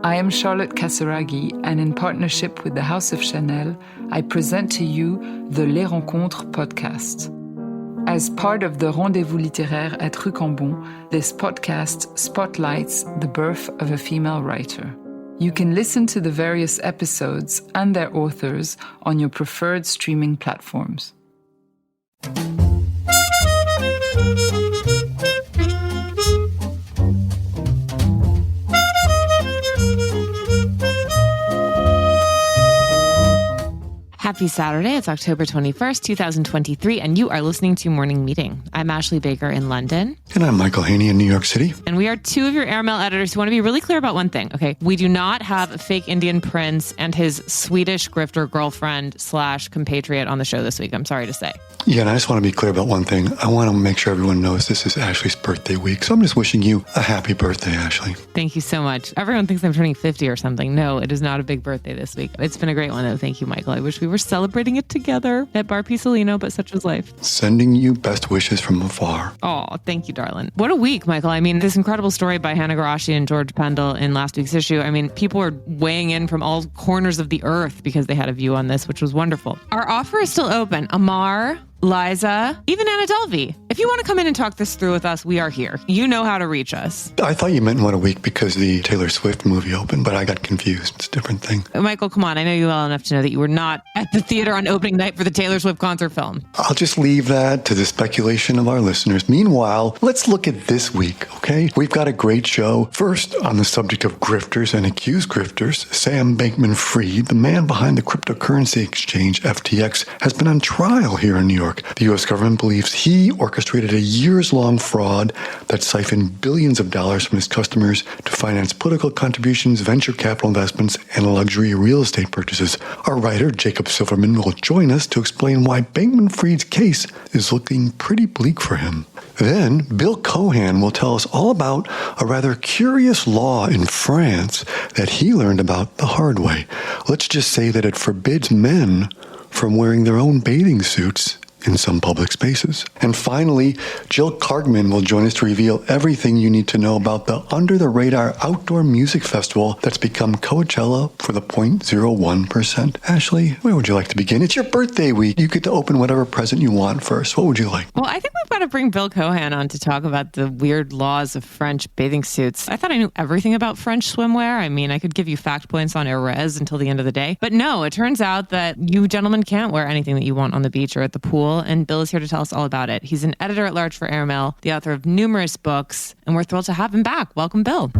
I am Charlotte Casseraghi, and in partnership with the House of Chanel, I present to you the Les Rencontres podcast. As part of the Rendez-vous littéraire at Rue Cambon, this podcast spotlights the birth of a female writer. You can listen to the various episodes and their authors on your preferred streaming platforms. Happy Saturday. It's October 21st, 2023, and you are listening to Morning Meeting. I'm Ashley Baker in London. And I'm Michael Haney in New York City. And we are two of your airmail editors who want to be really clear about one thing, okay? We do not have a fake Indian prince and his Swedish grifter girlfriend / compatriot on the show this week, I'm sorry to say. Yeah, and I just want to be clear about one thing. I want to make sure everyone knows this is Ashley's birthday week, so I'm just wishing you a happy birthday, Ashley. Thank you so much. Everyone thinks I'm turning 50 or something. No, it is not a big birthday this week. It's been a great one, though. Thank you, Michael. I wish we were celebrating it together at Bar Pisolino, but such was life. Sending you best wishes from afar. Oh, thank you, darling. What a week, Michael. I mean, this incredible story by Hannah Garashi and George Pendle in last week's issue. I mean, people were weighing in from all corners of the earth because they had a view on this, which was wonderful. Our offer is still open. Amar, Liza, even Anna Delvey. If you want to come in and talk this through with us, we are here. You know how to reach us. I thought you meant what a week because the Taylor Swift movie opened, but I got confused. It's a different thing. Michael, come on. I know you well enough to know that you were not at the theater on opening night for the Taylor Swift concert film. I'll just leave that to the speculation of our listeners. Meanwhile, let's look at this week, okay? We've got a great show. First, on the subject of grifters and accused grifters, Sam Bankman-Fried, the man behind the cryptocurrency exchange FTX, has been on trial here in New York. The U.S. government believes he orchestrated a years-long fraud that siphoned billions of dollars from his customers to finance political contributions, venture capital investments, and luxury real estate purchases. Our writer, Jacob Silverman, will join us to explain why Bankman-Fried's case is looking pretty bleak for him. Then, Bill Cohan will tell us all about a rather curious law in France that he learned about the hard way. Let's just say that it forbids men from wearing their own bathing suits in some public spaces. And finally, Jill Kargman will join us to reveal everything you need to know about the under-the-radar outdoor music festival that's become Coachella for the 0.01%. Ashley, where would you like to begin? It's your birthday week. You get to open whatever present you want first. What would you like? Well, I think we've got to bring Bill Cohan on to talk about the weird laws of French bathing suits. I thought I knew everything about French swimwear. I mean, I could give you fact points on Erez until the end of the day. But no, it turns out that you gentlemen can't wear anything that you want on the beach or at the pool. And Bill is here to tell us all about it. He's an editor-at-large for Airmail, the author of numerous books, and we're thrilled to have him back. Welcome, Bill.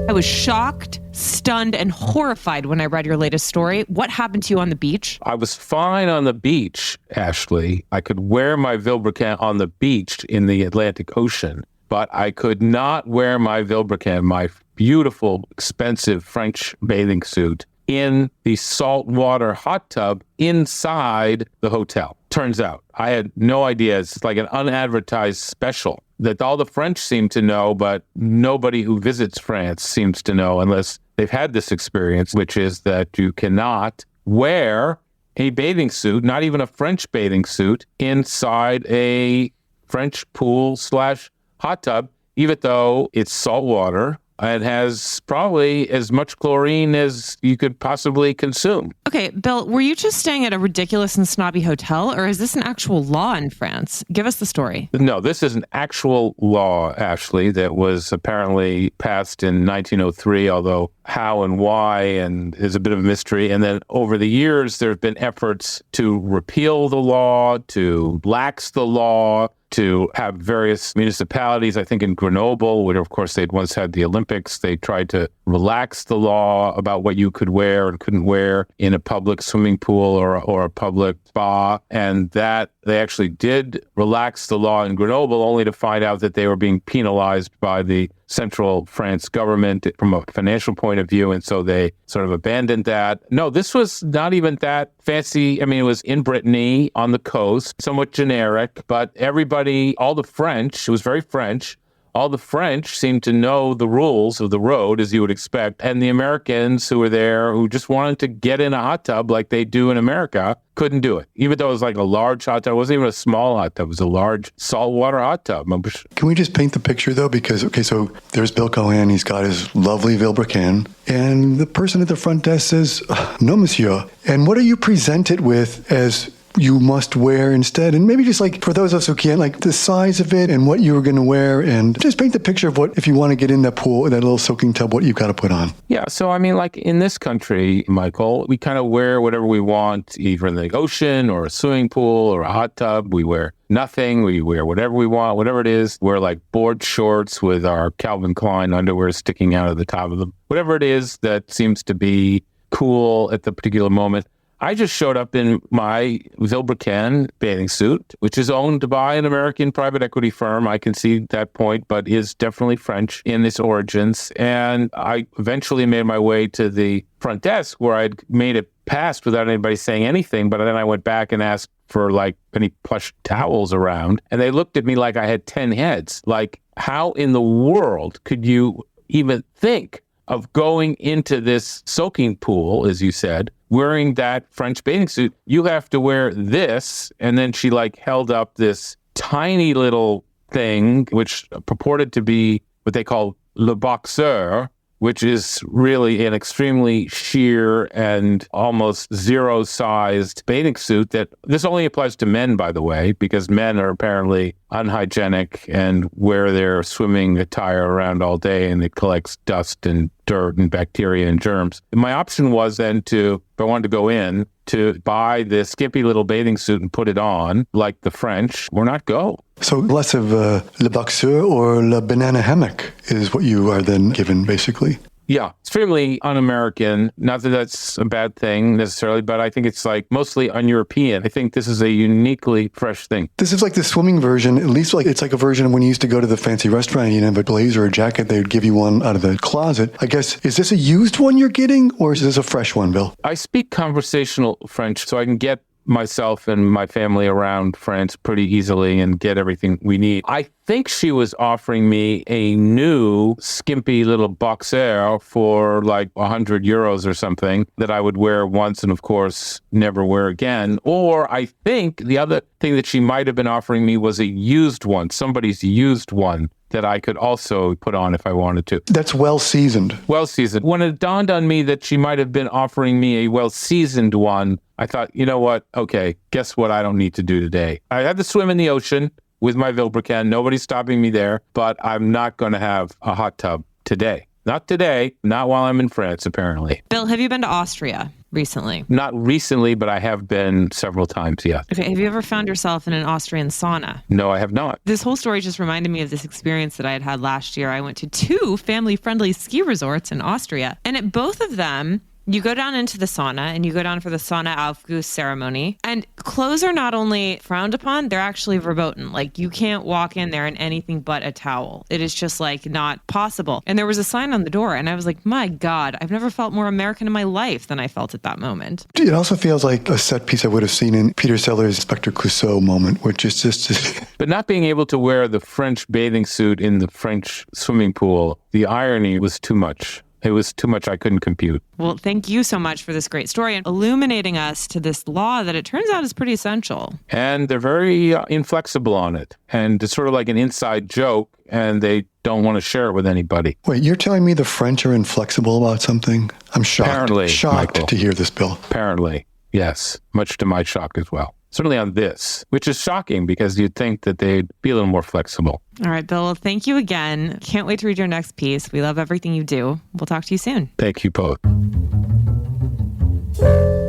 I was shocked, stunned, and horrified when I read your latest story. What happened to you on the beach? I was fine on the beach, Ashley. I could wear my Vilebrequin on the beach in the Atlantic Ocean, but I could not wear my Vilebrequin, my beautiful, expensive French bathing suit, in the saltwater hot tub inside the hotel. Turns out, I had no idea. It's like an unadvertised special that all the French seem to know, but nobody who visits France seems to know unless they've had this experience, which is that you cannot wear a bathing suit, not even a French bathing suit, inside a French pool / hot tub, even though it's saltwater. It has probably as much chlorine as you could possibly consume. Okay, Bill, were you just staying at a ridiculous and snobby hotel, or is this an actual law in France? Give us the story. No, this is an actual law, Ashley, that was apparently passed in 1903, although how and why and is a bit of a mystery. And then over the years, there have been efforts to repeal the law, to lax the law, to have various municipalities. I think in Grenoble, where of course they'd once had the Olympics, they tried to relax the law about what you could wear and couldn't wear in a public swimming pool or a public spa. And that they actually did relax the law in Grenoble, only to find out that they were being penalized by the central France government from a financial point of view. And so they sort of abandoned that. No, this was not even that fancy. I mean, it was in Brittany on the coast, somewhat generic, but everybody, all the French, it was very French, all the French seemed to know the rules of the road, as you would expect, and the Americans who were there, who just wanted to get in a hot tub like they do in America, couldn't do it. Even though it was like a large hot tub, it wasn't even a small hot tub, it was a large saltwater hot tub. Can we just paint the picture, though? Because, okay, so there's Bill Cohan, he's got his lovely Vilebrequin, and the person at the front desk says, "No, monsieur." And what are you presented with as you must wear instead? And maybe just like, for those of us who can't, like the size of it and what you were going to wear, and just paint the picture of what, if you want to get in that pool, that little soaking tub, what you've got to put on. Yeah, so I mean, like in this country, Michael, we kind of wear whatever we want, either in the ocean or a swimming pool or a hot tub. We wear nothing. We wear whatever we want, whatever it is. Wear like board shorts with our Calvin Klein underwear sticking out of the top of them. Whatever it is that seems to be cool at the particular moment. I just showed up in my Vilebrequin bathing suit, which is owned by an American private equity firm. I can see that point, but is definitely French in its origins. And I eventually made my way to the front desk where I'd made it past without anybody saying anything. But then I went back and asked for like any plush towels around. And they looked at me like I had 10 heads. Like, how in the world could you even think of going into this soaking pool, as you said, wearing that French bathing suit? You have to wear this. And then she like held up this tiny little thing, which purported to be what they call le boxeur, which is really an extremely sheer and almost zero-sized bathing suit. That this only applies to men, by the way, because men are apparently unhygienic and wear their swimming attire around all day, and it collects dust and dirt and bacteria and germs. And my option was then to, if I wanted to go in, to buy this skimpy little bathing suit and put it on like the French, or not go. So less of le boxeur or le banana hammock is what you are then given, basically. Yeah, extremely un-American. Not that that's a bad thing necessarily, but I think it's like mostly un-European. I think this is a uniquely fresh thing. This is like the swimming version, at least like it's like a version of when you used to go to the fancy restaurant, you have a blazer or a jacket, they would give you one out of the closet. I guess, is this a used one you're getting, or is this a fresh one, Bill? I speak conversational French, so I can get myself and my family around France pretty easily and get everything we need. I think she was offering me a new skimpy little boxer for like 100 euros or something that I would wear once and of course never wear again. Or I think the other thing that she might have been offering me was a used one, somebody's used one that I could also put on if I wanted to. That's well-seasoned. Well-seasoned. When it dawned on me that she might have been offering me a well-seasoned one, I thought, you know what? Okay, guess what I don't need to do today? I had to swim in the ocean with my Vilebrequin. Nobody's stopping me there, but I'm not going to have a hot tub today. Not today, not while I'm in France, apparently. Bill, have you been to Austria recently? Not recently, but I have been several times, yeah. Okay, have you ever found yourself in an Austrian sauna? No, I have not. This whole story just reminded me of this experience that I had last year. I went to 2 family-friendly ski resorts in Austria, and at both of them, you go down into the sauna and you go down for the sauna Aufguss ceremony, and clothes are not only frowned upon, they're actually verboten. Like, you can't walk in there in anything but a towel. It is just like not possible. And there was a sign on the door and I was like, my God, I've never felt more American in my life than I felt at that moment. It also feels like a set piece I would have seen in Peter Sellers' Inspector Clouseau moment, which is just... But not being able to wear the French bathing suit in the French swimming pool, the irony was too much. It was too much I couldn't compute. Well, thank you so much for this great story and illuminating us to this law that it turns out is pretty essential. And they're very inflexible on it. And it's sort of like an inside joke, and they don't want to share it with anybody. Wait, you're telling me the French are inflexible about something? I'm shocked. Apparently, shocked Michael. To hear this, Bill. Apparently, yes. Much to my shock as well. Certainly on this, which is shocking because you'd think that they'd be a little more flexible. All right, Bill, well, thank you again. Can't wait to read your next piece. We love everything you do. We'll talk to you soon. Thank you both.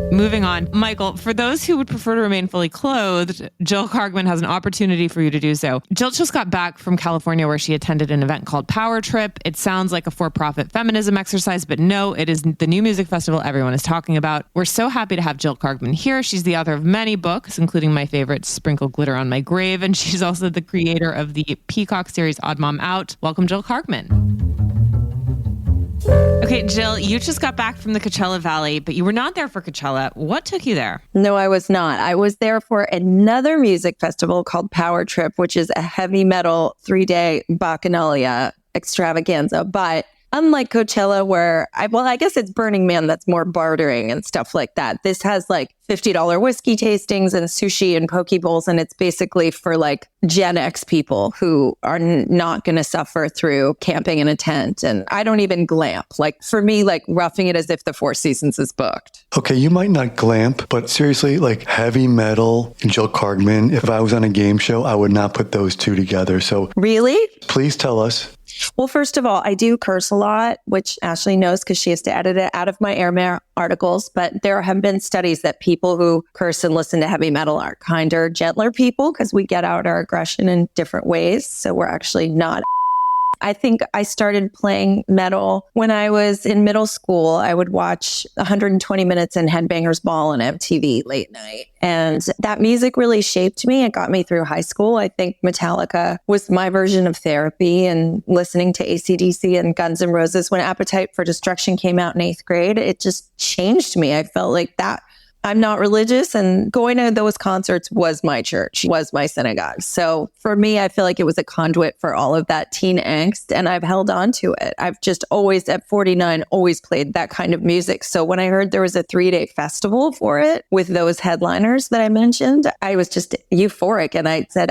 Moving on. Michael, for those who would prefer to remain fully clothed, Jill Kargman has an opportunity for you to do so. Jill just got back from California where she attended an event called Power Trip. It sounds like a for-profit feminism exercise, but no, it is the new music festival everyone is talking about. We're so happy to have Jill Kargman here. She's the author of many books, including my favorite, Sprinkle Glitter on My Grave, and she's also the creator of the Peacock series Odd Mom Out. Welcome, Jill Kargman. Okay, Jill, you just got back from the Coachella Valley, but you were not there for Coachella. What took you there? No, I was not. I was there for another music festival called Power Trip, which is a heavy metal 3-day bacchanalia extravaganza. But unlike Coachella, where I guess it's Burning Man that's more bartering and stuff like that. This has like $50 whiskey tastings and sushi and poke bowls. And it's basically for like Gen X people who are not going to suffer through camping in a tent. And I don't even glamp. Like for me, like roughing it as if the Four Seasons is booked. Okay, you might not glamp, but seriously, like heavy metal and Jill Kargman, if I was on a game show, I would not put those two together. So Really? please tell us. Well, first of all, I do curse a lot, which Ashley knows because she has to edit it out of my airmail articles. But there have been studies that people who curse and listen to heavy metal are kinder, gentler people because we get out our aggression in different ways. So we're actually not. I think I started playing metal when I was in middle school. I would watch 120 Minutes and Headbangers Ball on MTV late night. And that music really shaped me. It got me through high school. I think Metallica was my version of therapy, and listening to AC/DC and Guns N' Roses when Appetite for Destruction came out in 8th grade, it just changed me. I felt like that. I'm not religious, and going to those concerts was my church, was my synagogue. So for me, I feel like it was a conduit for all of that teen angst, and I've held on to it. I've just always, at 49, always played that kind of music. So when I heard there was a 3-day festival for it with those headliners that I mentioned, I was just euphoric. And I said,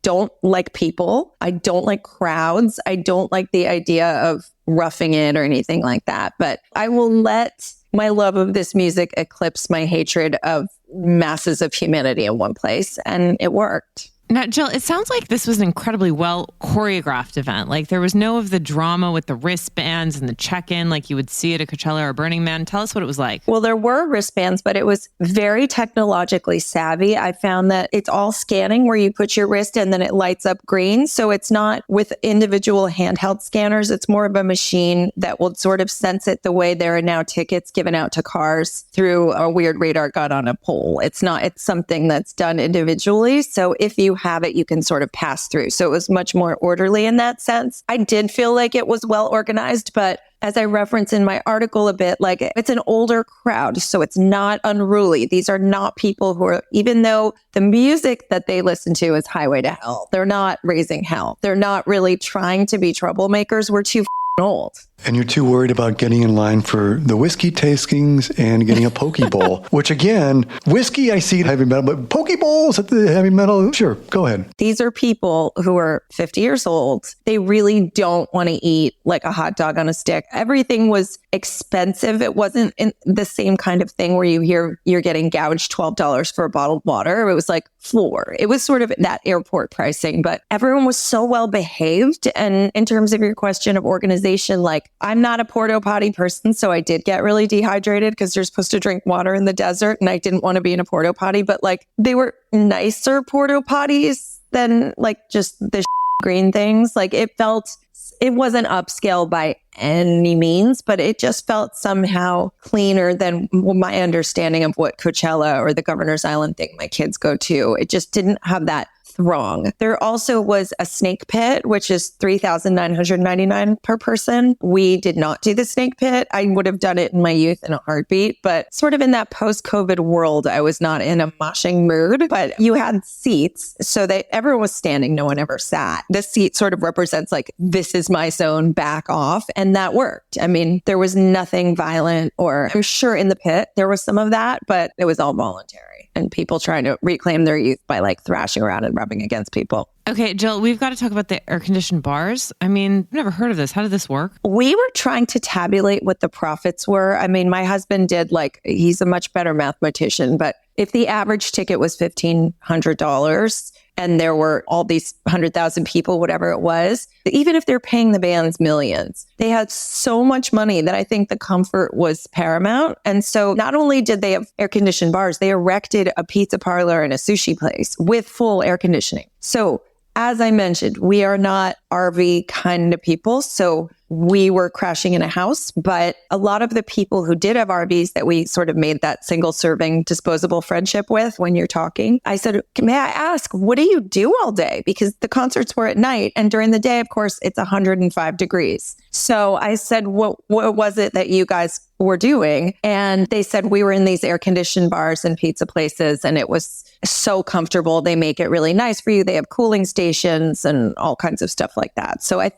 don't like people. I don't like crowds. I don't like the idea of roughing it or anything like that. But I will let my love of this music eclipse my hatred of masses of humanity in one place. And it worked. Now, Jill, it sounds like this was an incredibly well choreographed event. Like there was no of the drama with the wristbands and the check-in like you would see at a Coachella or Burning Man. Tell us what it was like. Well, there were wristbands, but it was very technologically savvy. I found that it's all scanning where you put your wrist and then it lights up green. So it's not with individual handheld scanners. It's more of a machine that will sort of sense it the way there are now tickets given out to cars through a weird radar gun on a pole. It's something that's done individually. So if you have it, you can sort of pass through. So it was much more orderly in that sense. I did feel like it was well organized, but as I reference in my article a bit, like it's an older crowd, so it's not unruly. These are not people who are, even though the music that they listen to is Highway to Hell, they're not raising hell. They're not really trying to be troublemakers. We're too old. And you're too worried about getting in line for the whiskey tastings and getting a poke bowl, which again, whiskey, I see heavy metal, but poke bowls at the heavy metal, sure, go ahead. These are people who are 50 years old. They really don't want to eat like a hot dog on a stick. Everything was expensive. It wasn't the same kind of thing where you hear you're getting gouged $12 for a bottled water. It was like $4. It was sort of that airport pricing, but everyone was so well behaved. And in terms of your question of organization, like I'm not a porta potty person, so I did get really dehydrated because you're supposed to drink water in the desert, and I didn't want to be in a porta potty, but like they were nicer porta potties than like just the green things. Like it wasn't upscale by any means, but it just felt somehow cleaner than my understanding of what Coachella or the Governor's Island thing my kids go to. It just didn't have that throng. There also was a snake pit, which is $3,999 per person. We did not do the snake pit. I would have done it in my youth in a heartbeat, but sort of in that post-COVID world, I was not in a moshing mood, but you had seats so that everyone was standing. No one ever sat. The seat sort of represents like, this is my zone, back off. And that worked. I mean, there was nothing violent, or I'm sure in the pit, there was some of that, but it was all voluntary. And people trying to reclaim their youth by like thrashing around and rubbing against people. Okay, Jill, we've got to talk about the air-conditioned bars. I mean, I've never heard of this. How did this work? We were trying to tabulate what the profits were. I mean, my husband did he's a much better mathematician, but if the average ticket was $1,500 and there were all these 100,000 people, whatever it was, even if they're paying the bands millions, they had so much money that I think the comfort was paramount. And so not only did they have air-conditioned bars, they erected a pizza parlor and a sushi place with full air conditioning. So as I mentioned, we are not RV kind of people. So we were crashing in a house, but a lot of the people who did have RVs that we sort of made that single serving disposable friendship with when you're talking, I said, may I ask, what do you do all day? Because the concerts were at night and during the day, of course, it's 105 degrees. So I said, what was it that you guys were doing? And they said, we were in these air conditioned bars and pizza places and it was so comfortable. They make it really nice for you. They have cooling stations and all kinds of stuff like that. So I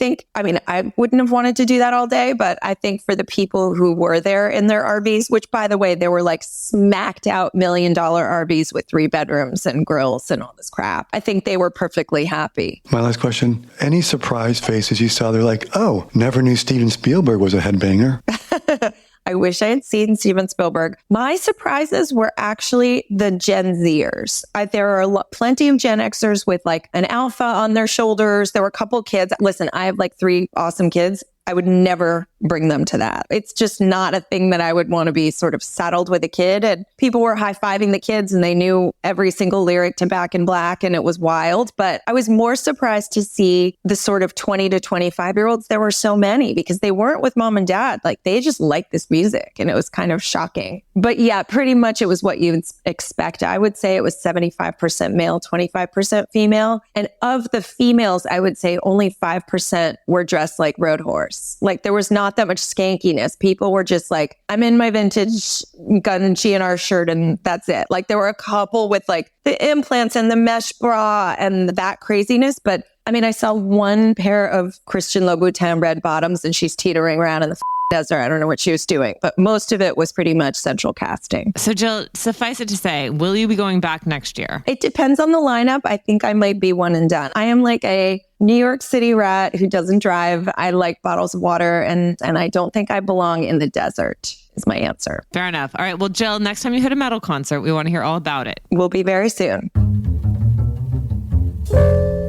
wouldn't have wanted to do that all day, but I think for the people who were there in their RVs, which by the way, they were like smacked out $1 million RVs with 3 bedrooms and grills and all this crap. I think they were perfectly happy. My last question, any surprise faces you saw? They're like, oh, never knew Steven Spielberg was a headbanger. I wish I had seen Steven Spielberg. My surprises were actually the Gen Zers. There are plenty of Gen Xers with like an alpha on their shoulders. There were a couple kids. Listen, I have like 3 awesome kids. I would never bring them to that. It's just not a thing that I would want to be sort of saddled with a kid. And people were high-fiving the kids and they knew every single lyric to Back in Black and it was wild. But I was more surprised to see the sort of 20 to 25-year-olds. There were so many because they weren't with mom and dad. Like they just liked this music and it was kind of shocking. But yeah, pretty much it was what you'd expect. I would say it was 75% male, 25% female. And of the females, I would say only 5% were dressed like Road Horse. Like there was not that much skankiness. People were just like, I'm in my vintage Gun and GNR shirt and that's it. Like there were a couple with like the implants and the mesh bra and that craziness. But I mean, I saw one pair of Christian Louboutin red bottoms and she's teetering around in the desert. I don't know what she was doing, but most of it was pretty much central casting. So Jill, suffice it to say, will you be going back next year? It depends on the lineup. I think I might be one and done. I am like a New York City rat who doesn't drive. I like bottles of water and I don't think I belong in the desert is my answer. Fair enough. All right. Well, Jill, next time you hit a metal concert, we want to hear all about it. We'll be very soon.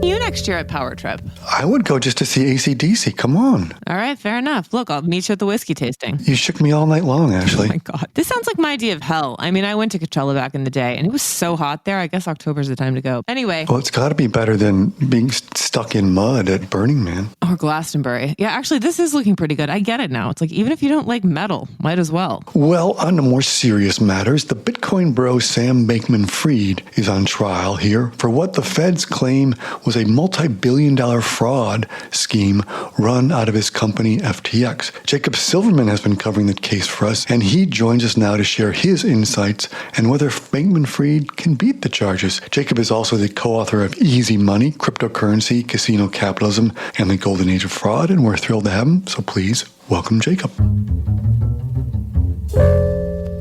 You next year at Power Trip? I would go just to see AC/DC. Come on. All right, fair enough. Look, I'll meet you at the whiskey tasting. You shook me all night long, Ashley. Oh my God. This sounds like my idea of hell. I mean, I went to Coachella back in the day and it was so hot there. I guess October's the time to go. Anyway. Well, it's got to be better than being stuck in mud at Burning Man. Or Glastonbury. Yeah, actually, this is looking pretty good. I get it now. It's like, even if you don't like metal, might as well. Well, on to more serious matters, the Bitcoin bro Sam Bankman-Fried is on trial here for what the feds claim was a multi-billion-dollar fraud scheme run out of his company FTX. Jacob Silverman has been covering the case for us, and he joins us now to share his insights and whether Bankman-Fried can beat the charges. Jacob is also the co-author of Easy Money, Cryptocurrency, Casino Capitalism, and the Golden Age of Fraud, and we're thrilled to have him, so please welcome Jacob.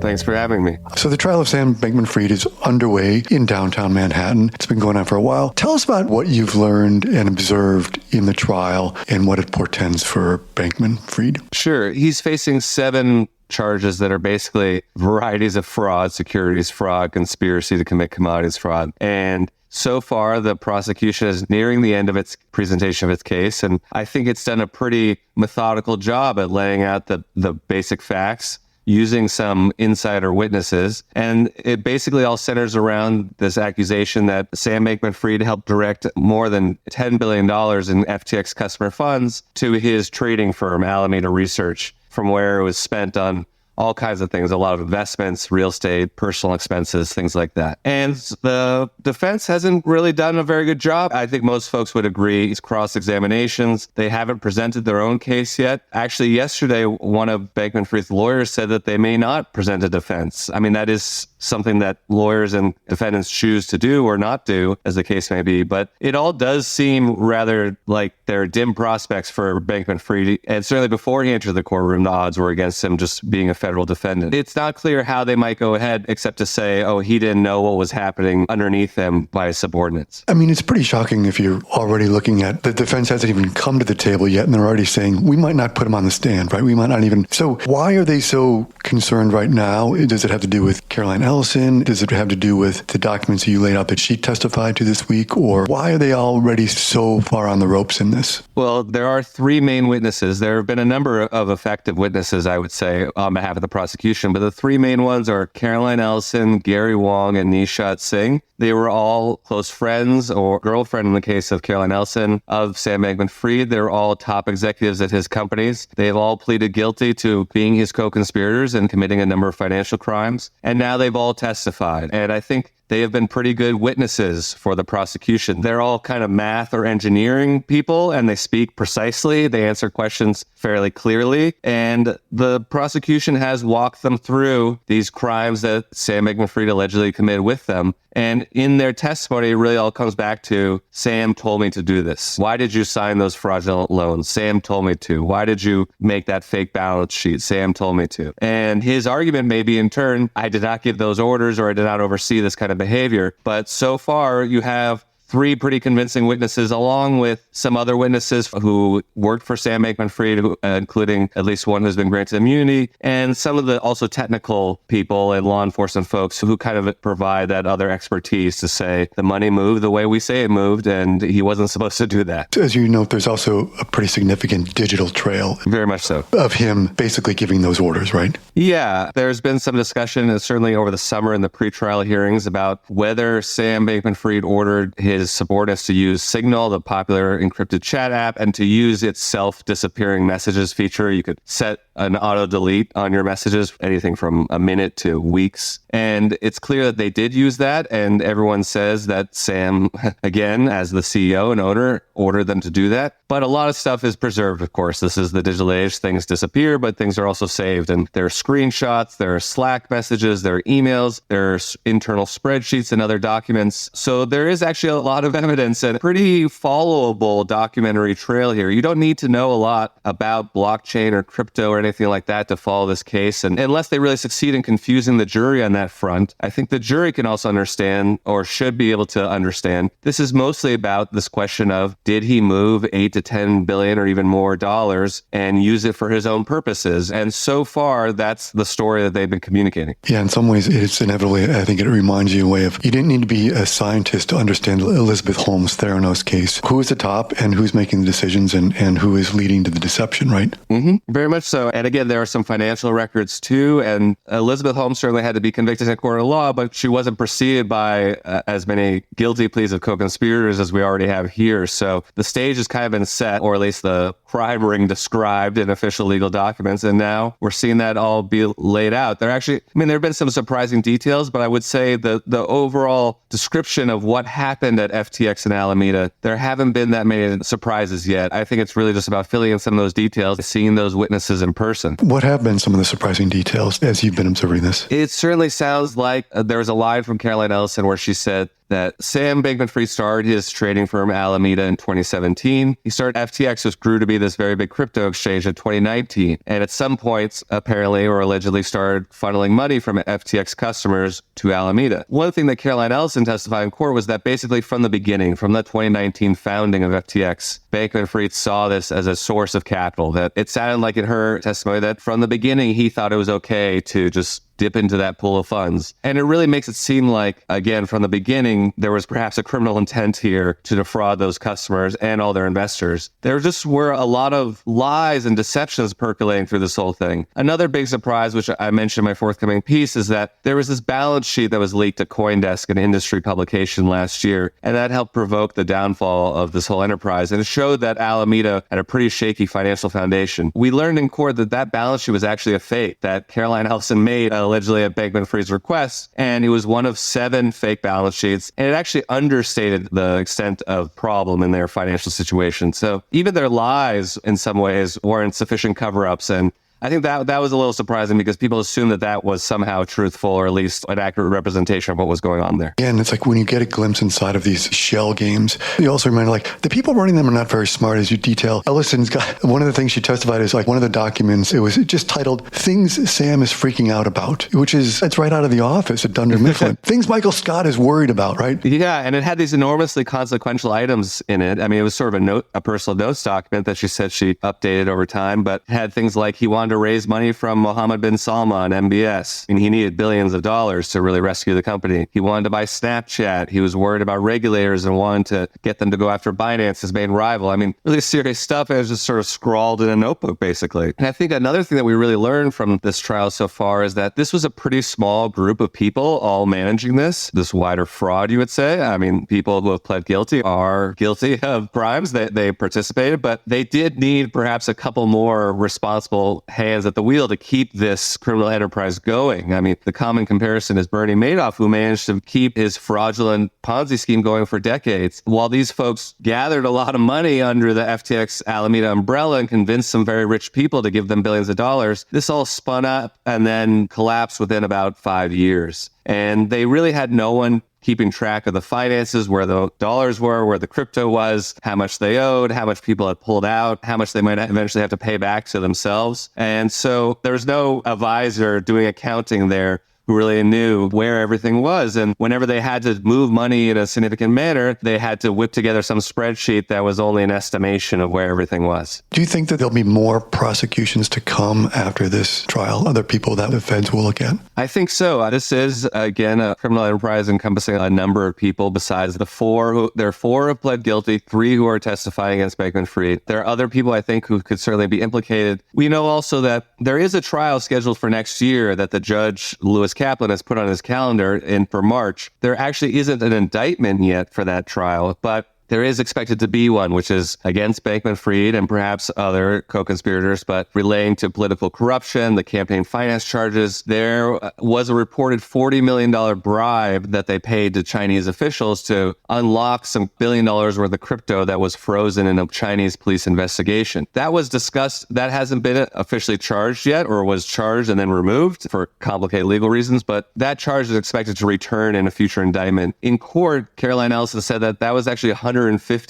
Thanks for having me. So the trial of Sam Bankman-Fried is underway in downtown Manhattan. It's been going on for a while. Tell us about what you've learned and observed in the trial and what it portends for Bankman-Fried. Sure. He's facing 7 charges that are basically varieties of fraud, securities fraud, conspiracy to commit commodities fraud. And so far, the prosecution is nearing the end of its presentation of its case. And I think it's done a pretty methodical job at laying out the basic facts, using some insider witnesses. And it basically all centers around this accusation that Sam Bankman-Fried helped direct more than $10 billion in FTX customer funds to his trading firm, Alameda Research, from where it was spent on all kinds of things, a lot of investments, real estate, personal expenses, things like that. And the defense hasn't really done a very good job. I think most folks would agree. It's cross-examinations. They haven't presented their own case yet. Actually, yesterday, one of Bankman-Fried's lawyers said that they may not present a defense. I mean, that is something that lawyers and defendants choose to do or not do, as the case may be. But it all does seem rather like there are dim prospects for Bankman-Fried. And certainly before he entered the courtroom, the odds were against him just being a federal defendant. It's not clear how they might go ahead except to say, oh, he didn't know what was happening underneath him by his subordinates. I mean, it's pretty shocking if you're already looking at the defense hasn't even come to the table yet and they're already saying, we might not put him on the stand, right? We might not even. So why are they so concerned right now? Does it have to do with Caroline Ellison? Does it have to do with the documents that you laid out that she testified to this week? Or why are they already so far on the ropes in this? Well, there are 3 main witnesses. There have been a number of effective witnesses, I would say, on behalf of the prosecution, but the 3 main ones are Caroline Ellison, Gary Wong, and Nishat Singh. They were all close friends or girlfriend in the case of Caroline Ellison of Sam Bankman-Fried. They were all top executives at his companies. They've all pleaded guilty to being his co-conspirators and committing a number of financial crimes. And now they've all testified. And I think they have been pretty good witnesses for the prosecution. They're all kind of math or engineering people, and they speak precisely. They answer questions fairly clearly. And the prosecution has walked them through these crimes that Sam Bankman-Fried allegedly committed with them. And in their testimony, it really all comes back to, Sam told me to do this. Why did you sign those fraudulent loans? Sam told me to. Why did you make that fake balance sheet? Sam told me to. And his argument may be in turn, I did not give those orders or I did not oversee this kind of behavior. But so far, you have three pretty convincing witnesses, along with some other witnesses who worked for Sam Bankman-Fried, including at least one who's been granted immunity, and some of the also technical people and law enforcement folks who kind of provide that other expertise to say the money moved the way we say it moved, and he wasn't supposed to do that. As you note, there's also a pretty significant digital trail. Very much so. Of him basically giving those orders, right? Yeah, there's been some discussion, and certainly over the summer in the pretrial hearings, about whether Sam Bankman-Fried ordered his subordinates to use Signal, the popular encrypted chat app, and to use its self-disappearing messages feature. You could set an auto-delete on your messages, anything from a minute to weeks. And it's clear that they did use that, and everyone says that Sam, again, as the CEO and owner, ordered them to do that. But a lot of stuff is preserved, of course. This is the digital age. Things disappear, but things are also saved. And there are screenshots, there are Slack messages, there are emails, there are internal spreadsheets and other documents. So there is actually a lot of evidence and a pretty followable documentary trail here. You don't need to know a lot about blockchain or crypto or anything like that to follow this case. And unless they really succeed in confusing the jury on that front, I think the jury can also understand, or should be able to understand, this is mostly about this question of, did he move 8 to 10 billion or even more dollars and use it for his own purposes? And so far, that's the story that they've been communicating. Yeah, in some ways, it's inevitably, I think it reminds you a way of, you didn't need to be a scientist to understand Elizabeth Holmes' Theranos case. Who is the top and who's making the decisions and who is leading to the deception, right? Mm-hmm. Very much so. And again, there are some financial records too. And Elizabeth Holmes certainly had to be convicted in a court of law, but she wasn't preceded by as many guilty pleas of co-conspirators as we already have here. So the stage has kind of been set, or at least the crime ring described in official legal documents. And now we're seeing that all be laid out. There have been some surprising details, but I would say the overall description of what happened at FTX and Alameda, there haven't been that many surprises yet. I think it's really just about filling in some of those details, seeing those witnesses in person. What have been some of the surprising details as you've been observing this? It certainly sounds like there was a line from Caroline Ellison where she said that Sam Bankman-Fried started his trading firm Alameda in 2017. He started FTX, which grew to be this very big crypto exchange in 2019. And at some points, apparently or allegedly started funneling money from FTX customers to Alameda. One thing that Caroline Ellison testified in court was that basically from the beginning, from the 2019 founding of FTX, Bankman-Fried saw this as a source of capital. That it sounded like in her testimony that from the beginning, he thought it was okay to just dip into that pool of funds. And it really makes it seem like, again, from the beginning, there was perhaps a criminal intent here to defraud those customers and all their investors. There just were a lot of lies and deceptions percolating through this whole thing. Another big surprise, which I mentioned in my forthcoming piece, is that there was this balance sheet that was leaked to CoinDesk, an industry publication last year, and that helped provoke the downfall of this whole enterprise. And it showed that Alameda had a pretty shaky financial foundation. We learned in court that that balance sheet was actually a fake, that Caroline Ellison made allegedly at Bankman-Fried's request, and it was one of 7 fake balance sheets, and it actually understated the extent of problem in their financial situation. So even their lies, in some ways, weren't sufficient cover-ups, and I think that was a little surprising because people assumed that was somehow truthful or at least an accurate representation of what was going on there. Yeah, and it's like when you get a glimpse inside of these shell games, you also remind like the people running them are not very smart, as you detail. Ellison's got one of the things she testified is like one of the documents, it was just titled Things Sam is Freaking Out About, it's right out of The Office at Dunder Mifflin. Things Michael Scott is worried about, right? Yeah, and it had these enormously consequential items in it. I mean, it was sort of a personal notes document that she said she updated over time, but it had things like he wanted to raise money from Mohammed bin Salman, MBS. And he needed billions of dollars to really rescue the company. He wanted to buy Snapchat. He was worried about regulators and wanted to get them to go after Binance, his main rival. I mean, really serious stuff. It was just sort of scrawled in a notebook, basically. And I think another thing that we really learned from this trial so far is that this was a pretty small group of people all managing this wider fraud, you would say. I mean, people who have pled guilty are guilty of crimes that they participated, but they did need perhaps a couple more responsible hands at the wheel to keep this criminal enterprise going. I mean, the common comparison is Bernie Madoff, who managed to keep his fraudulent Ponzi scheme going for decades. While these folks gathered a lot of money under the FTX Alameda umbrella and convinced some very rich people to give them billions of dollars, this all spun up and then collapsed within about 5 years. And they really had no one keeping track of the finances, where the dollars were, where the crypto was, how much they owed, how much people had pulled out, how much they might eventually have to pay back to themselves. And so there's no advisor doing accounting there who really knew where everything was. And whenever they had to move money in a significant manner, they had to whip together some spreadsheet that was only an estimation of where everything was. Do you think that there'll be more prosecutions to come after this trial, other people that the feds will look at? I think so. This is, again, a criminal enterprise encompassing a number of people besides the four. There are 4 who have pled guilty, 3 who are testifying against Bankman-Fried. There are other people, I think, who could certainly be implicated. We know also that there is a trial scheduled for next year that the judge, Lewis Kaplan, has put on his calendar for March. There actually isn't an indictment yet for that trial, but there is expected to be one, which is against Bankman-Fried and perhaps other co-conspirators, but relating to political corruption, the campaign finance charges. There was a reported $40 million bribe that they paid to Chinese officials to unlock some $1 billion worth of crypto that was frozen in a Chinese police investigation. That was discussed. That hasn't been officially charged yet, or was charged and then removed for complicated legal reasons, but that charge is expected to return in a future indictment. In court, Caroline Ellison said that that was actually $150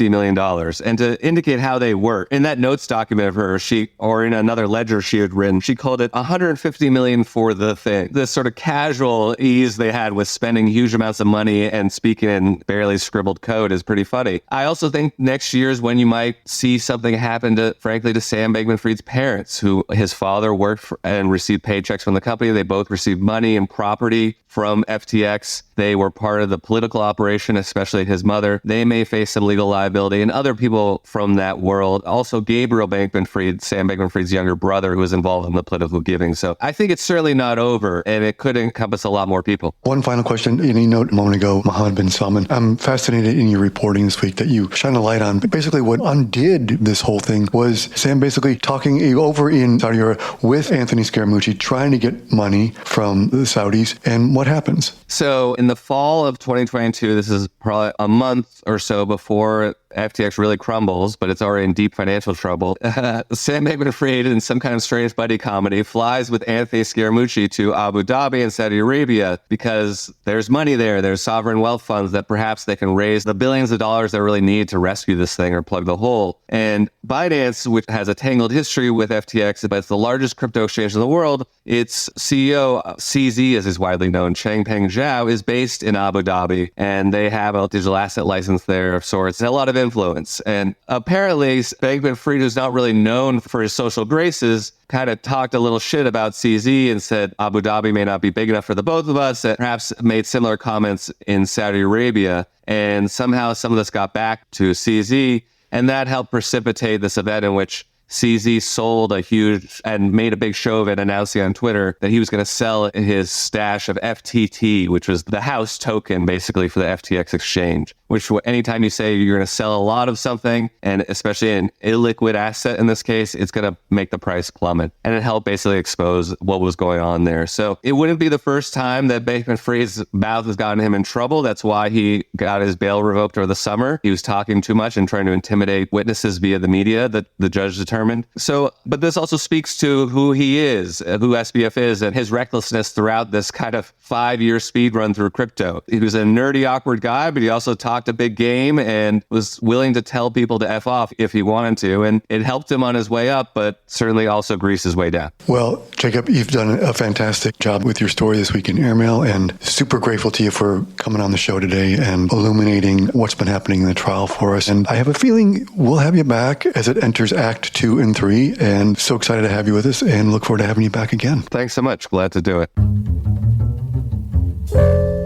million. And to indicate how they work, in that notes document of her, or in another ledger she had written, she called it $150 million for the thing. This sort of casual ease they had with spending huge amounts of money and speaking in barely scribbled code is pretty funny. I also think next year is when you might see something happen to Sam Bankman-Fried's parents, who his father worked for and received paychecks from the company. They both received money and property from FTX. They were part of the political operation, especially his mother. They may face some legal liability, and other people from that world. Also, Gabriel Bankman-Fried, Sam Bankman-Fried's younger brother, who was involved in the political giving. So I think it's certainly not over, and it could encompass a lot more people. One final question. In a note a moment ago, Mohammed bin Salman, I'm fascinated in your reporting this week that you shine a light on. Basically, what undid this whole thing was Sam basically talking over in Saudi Arabia with Anthony Scaramucci, trying to get money from the Saudis. And what happens? So in the fall of 2022, this is probably a month or so before FTX really crumbles, but it's already in deep financial trouble. Sam Bankman-Fried, in some kind of strange buddy comedy, flies with Anthony Scaramucci to Abu Dhabi in Saudi Arabia because there's money there. There's sovereign wealth funds that perhaps they can raise the billions of dollars they really need to rescue this thing or plug the hole. And Binance, which has a tangled history with FTX, but it's the largest crypto exchange in the world, its CEO, CZ, as is widely known, Changpeng Zhao, is based in Abu Dhabi, and they have a digital asset license there of sorts and a lot of influence. And apparently, Bankman-Fried, who's not really known for his social graces, kind of talked a little shit about CZ and said Abu Dhabi may not be big enough for the both of us, and perhaps made similar comments in Saudi Arabia. And somehow some of this got back to CZ, and that helped precipitate this event in which CZ sold a huge and made a big show of it, announcing on Twitter that he was going to sell his stash of FTT, which was the house token basically for the FTX exchange, which anytime you say you're going to sell a lot of something, and especially an illiquid asset in this case, it's going to make the price plummet. And it helped basically expose what was going on there. So it wouldn't be the first time that Bankman-Fried's mouth has gotten him in trouble. That's why he got his bail revoked over the summer. He was talking too much and trying to intimidate witnesses via the media that the judge determined. So, but this also speaks to who he is, who SBF is, and his recklessness throughout this kind of 5-year speed run through crypto. He was a nerdy, awkward guy, but he also talked talked a big game and was willing to tell people to F off if he wanted to. And it helped him on his way up, but certainly also greased his way down. Well, Jacob, you've done a fantastic job with your story this week in Airmail, and super grateful to you for coming on the show today and illuminating what's been happening in the trial for us. And I have a feeling we'll have you back as it enters Act 2 and 3, and so excited to have you with us and look forward to having you back again. Thanks so much. Glad to do it.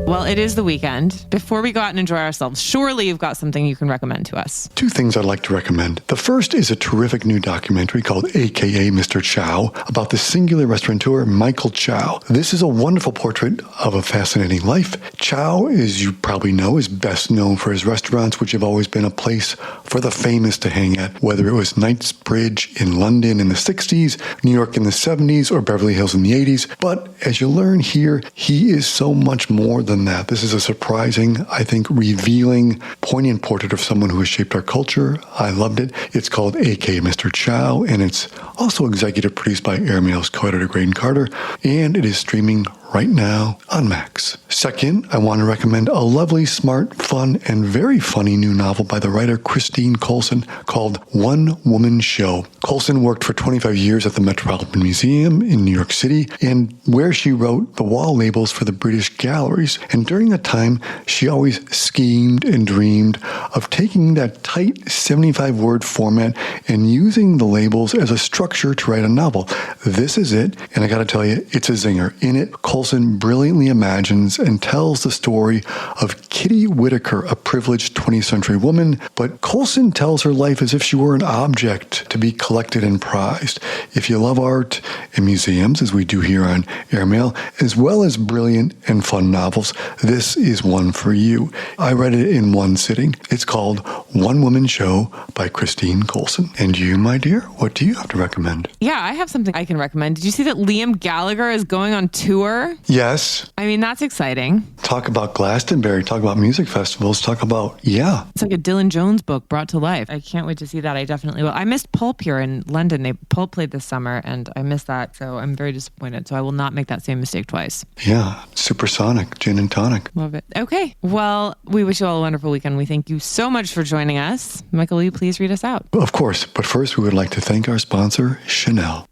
Well, it is the weekend. Before we go out and enjoy ourselves, surely you've got something you can recommend to us. Two things I'd like to recommend. The first is a terrific new documentary called AKA Mr. Chow about the singular restaurateur Michael Chow. This is a wonderful portrait of a fascinating life. Chow, as you probably know, is best known for his restaurants, which have always been a place for the famous to hang at, whether it was Knightsbridge in London in the 60s, New York in the 70s, or Beverly Hills in the 80s. But as you learn here, he is so much more than that. This is a surprising, I think, revealing, poignant portrait of someone who has shaped our culture. I loved it. It's called A.K. Mr. Chow, and it's also executive produced by Airmail's co-editor Graydon Carter, and it is streaming right now on Max. Second, I want to recommend a lovely, smart, fun, and very funny new novel by the writer Christine Colson called One Woman Show. Colson worked for 25 years at the Metropolitan Museum in New York City, and where she wrote the wall labels for the British galleries. And during that time, she always schemed and dreamed of taking that tight 75-word format and using the labels as a structure to write a novel. This is it, and I gotta tell you, it's a zinger. In it, Colson brilliantly imagines and tells the story of Kitty Whitaker, a privileged 20th century woman, but Colson tells her life as if she were an object to be collected and prized. If you love art and museums, as we do here on Airmail, as well as brilliant and fun novels, this is one for you. I read it in one sitting. It's called One Woman Show by Christine Colson. And you, my dear, what do you have to recommend? Yeah, I have something I can recommend. Did you see that Liam Gallagher is going on tour? Yes. I mean, that's exciting. Talk about Glastonbury, talk about music festivals, talk about, It's like a Dylan Jones book brought to life. I can't wait to see that. I definitely will. I missed Pulp here in London. Pulp played this summer, and I missed that, so I'm very disappointed. So I will not make that same mistake twice. Yeah, supersonic, gin and tonic. Love it. Okay. Well, we wish you all a wonderful weekend. We thank you so much for joining us. Michael, will you please read us out? Of course, but first we would like to thank our sponsor, Chanel.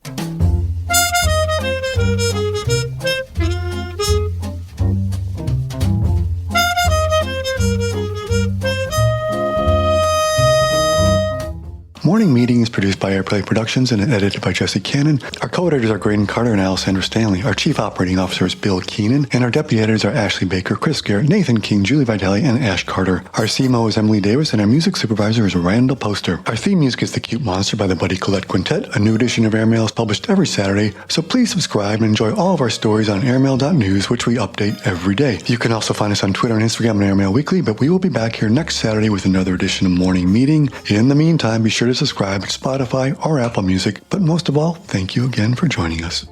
Morning Meeting is produced by Airplay Productions and edited by Jesse Cannon. Our co-editors are Graydon Carter and Alessandra Stanley. Our chief operating officer is Bill Keenan, and our deputy editors are Ashley Baker, Chris Garrett, Nathan King, Julie Vitale, and Ash Carter. Our CMO is Emily Davis, and our music supervisor is Randall Poster. Our theme music is The Cute Monster by the Buddy Collette Quintet. A new edition of Airmail is published every Saturday, so please subscribe and enjoy all of our stories on airmail.news, which we update every day. You can also find us on Twitter and Instagram at Airmail Weekly, but we will be back here next Saturday with another edition of Morning Meeting. In the meantime, be sure to subscribe to Spotify or Apple Music. But most of all, thank you again for joining us.